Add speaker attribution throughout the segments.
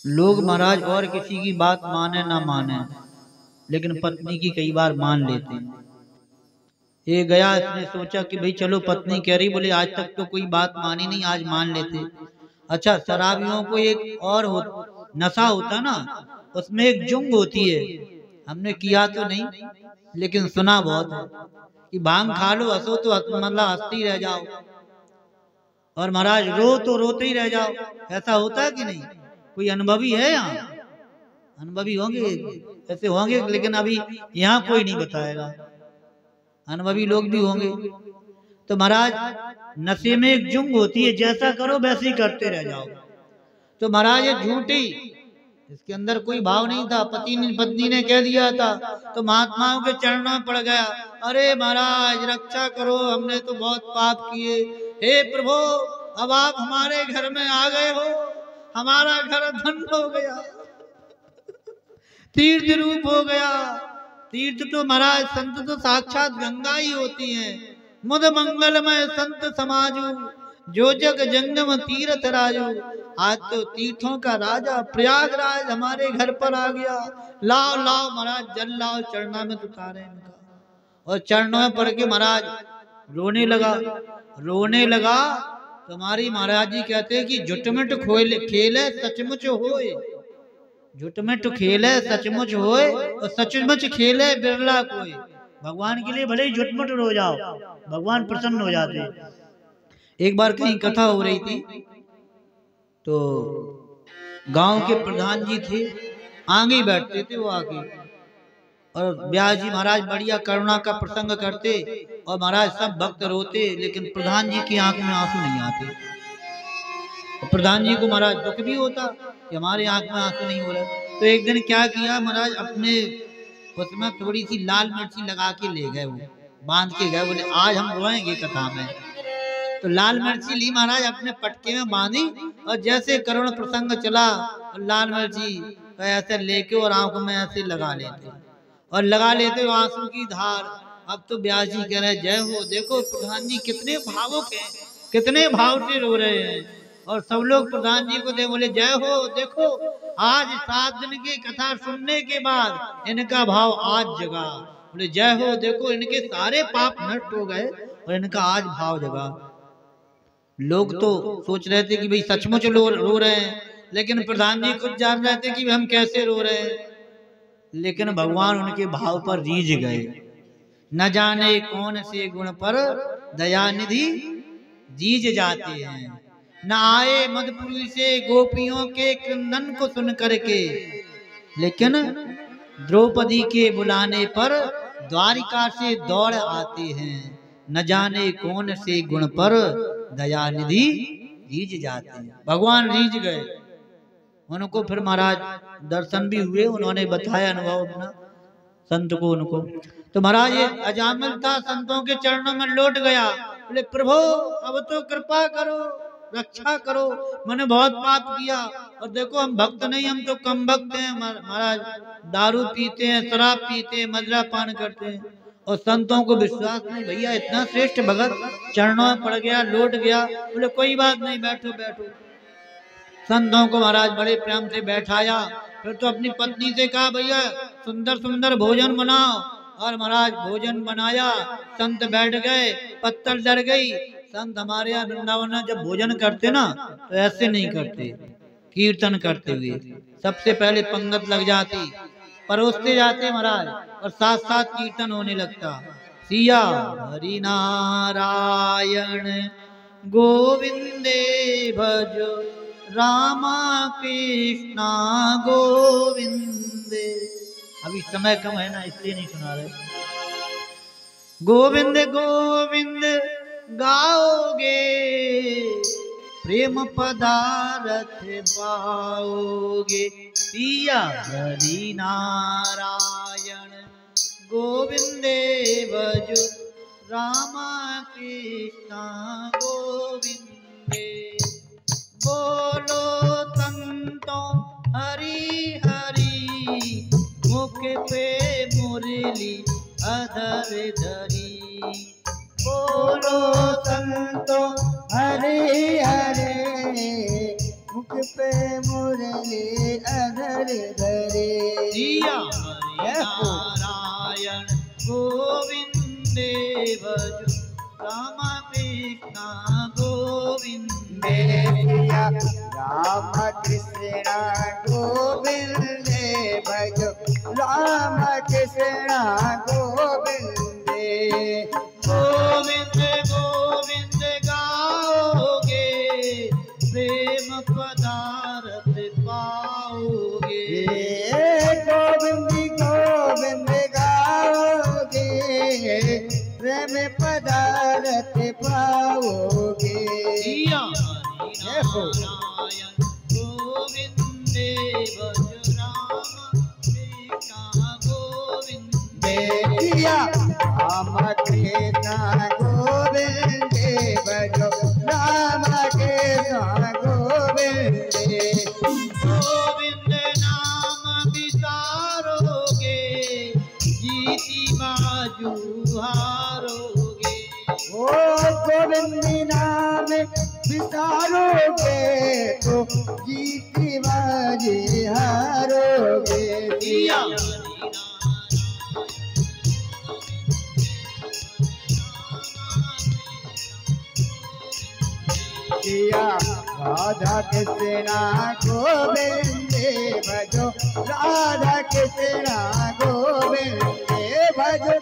Speaker 1: लोग महाराज और किसी की बात माने ना माने, लेकिन पत्नी की कई बार मान लेते हैं। ये गया, इसने सोचा कि भाई चलो पत्नी कह रही, बोले आज तक तो कोई बात मानी नहीं, आज मान लेते। अच्छा, शराबियों को एक और नशा होता ना, उसमें एक जुंग होती है, हमने किया तो नहीं लेकिन सुना बहुत है कि भांग खा लो, हंसो तो मतलब हंसती रह जाओ, और महाराज रो तो रोते ही रह जाओ। ऐसा होता है कि नहीं? कोई अनुभवी है यहाँ? अनुभवी होंगे, ऐसे होंगे, लेकिन अभी यहाँ कोई नहीं बताएगा, अनुभवी लोग भी होंगे। तो महाराज नशे में एक जुंग होती है, जैसा करो वैसे ही करते रह जाओ। तो महाराज ये झूठी, इसके अंदर कोई भाव नहीं था। पत्नी ने कह दिया था, तो महात्माओं के चरणों में पड़ गया, अरे महाराज रक्षा करो, हमने तो बहुत पाप किए, हे प्रभु अब आप हमारे घर में आ गए हो, हमारा घर धन्य हो गया, तीर्थ रूप हो गया। तीर्थ तो महाराज संत तो साक्षात गंगा ही होती हैं। मुद मंगलमय संत समाजू, जो जग जंगम तीर्थ राजू। आज तो तीर्थों का राजा प्रयागराज हमारे घर पर आ गया, लाओ लाओ महाराज जल लाओ, चरणों में उतारे इनका। और चरणों में पड़ के महाराज रोने लगा। तो हमारी महाराज जी कहते हैं कि झुटमिट खेले सचमुच होए, झुटमिट खेले सचमुच होए, और सचमुच खेले बिरला कोई। भगवान के लिए भले ही झुटमुट हो जाओ, भगवान प्रसन्न हो जाते। एक बार कहीं कथा हो रही थी, तो गांव के प्रधान जी थे, आगे बैठते थे वो आके, और व्यास जी महाराज बढ़िया करुणा का प्रसंग करते, और महाराज सब भक्त रोते, लेकिन प्रधान जी की आंख में आंसू नहीं आते। और प्रधान जी को महाराज दुख भी होता कि हमारे आंख में आंसू नहीं हो रहे। तो एक दिन क्या किया महाराज, अपने उसमें थोड़ी सी लाल मिर्ची लगा के ले गए, वो बांध के गए, बोले आज हम रोएंगे कथा में। तो लाल मिर्ची ली महाराज, अपने पटके में बांधी, और जैसे करुण प्रसंग चला, और लाल मिर्ची ऐसे लेके और आंखों में ऐसे लगा लेते आंसू की धार। अब तो व्यास जी कह रहे जय हो, देखो प्रधान जी कितने भावुक हैं, कितने भाव से रो रहे हैं। और सब लोग प्रधान जी को दे बोले जय हो, देखो आज 7 दिन की कथा सुनने के बाद इनका भाव आज जगा। बोले जय हो, देखो इनके सारे पाप नष्ट हो गए और इनका आज भाव जगा। लोग तो सोच रहे थे कि भाई सचमुच रो रहे हैं, लेकिन प्रधान जी खुद जान रहे थे कि हम कैसे रो रहे हैं। लेकिन भगवान उनके भाव पर रीझ गए। न जाने कौन से गुण पर दयानिधि रीझ जाते हैं। न आए मधुपुरी से गोपियों के क्रंदन को सुन करके, लेकिन द्रौपदी के बुलाने पर द्वारिका से दौड़ आते हैं। न जाने कौन से गुण पर दयानिधि रीझ जाते हैं। भगवान रीझ गए उनको। फिर महाराज दर्शन भी हुए, उन्होंने बताया अनुभव अपना संत को उनको। तो महाराज ये अजामिल था, संतों के चरणों में लौट गया, बोले प्रभु अब तो कृपा करो, रक्षा करो, मैंने बहुत पाप किया, और देखो हम भक्त नहीं, हम तो कम भक्त हैं। महाराज दारू पीते हैं, शराब पीते हैं, मदिरा पान करते हैं, और संतों को विश्वास नहीं, भैया इतना श्रेष्ठ भगत चरणों में पड़ गया, लौट गया। बोले कोई बात नहीं, बैठो बैठो। संतों को महाराज बड़े प्रेम से बैठाया। फिर तो अपनी पत्नी से कहा भैया सुंदर सुंदर भोजन बनाओ, और महाराज भोजन बनाया। संत बैठ गए, पत्तल डर गई। संत हमारे यहाँ वृंदावन में जब भोजन करते ना, तो ऐसे नहीं करते, कीर्तन करते हुए सबसे पहले पंगत लग जाती, परोसते जाते महाराज, और साथ साथ कीर्तन होने लगता। सिया हरि नारायण गोविंदे भजो, रामा कृष्णा गोविंदे। अभी समय कम है ना, इसलिए नहीं सुना रहे। गोविंद गोविंद गाओगे, प्रेम पदारथ पाओगे। पिया हरि नारायण गोविंदे भजो, रामा कृष्णा गोविंदे। बोलो संतों हरि हरि, मुख पे मुरली अधर धरी। बोलो संतों हरे हरे, मुख
Speaker 2: पे मुरली अधर धरे।
Speaker 1: जिया हरि नारायण गोविंदे भज राम कृष्ण गोविंदे।
Speaker 2: जिया राम कृष्ण गोविंदे भज राम कृष्ण गोविंदे।
Speaker 1: गोविंद गोविंद गाओगे प्रेम पदार्थ पाओगे।
Speaker 2: गोविंद गोविंद गाओगे प्रेम पदार्थ पाओगे।
Speaker 1: जिया हरि नारायण गोविंदे भज राम कृष्ण गोविंदे।
Speaker 2: जिया राम कृष्ण गोविंदे भजो राम कृष्ण गोविंदे।
Speaker 1: गोविंद नाम विसारोगे जीती बाजू हारोगे।
Speaker 2: ओ गोविंद नाम विसारोगे तो जीती बाजी हारोगे।
Speaker 1: जिया हरि
Speaker 2: जिया राधा कृष्ण गोविंदे भजो राधा कृष्ण गोविंदे भजो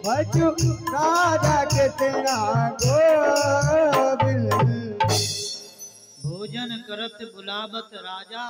Speaker 2: भजो राधा कृष्ण गोविंदे।
Speaker 1: भोजन करत बुलावत राजा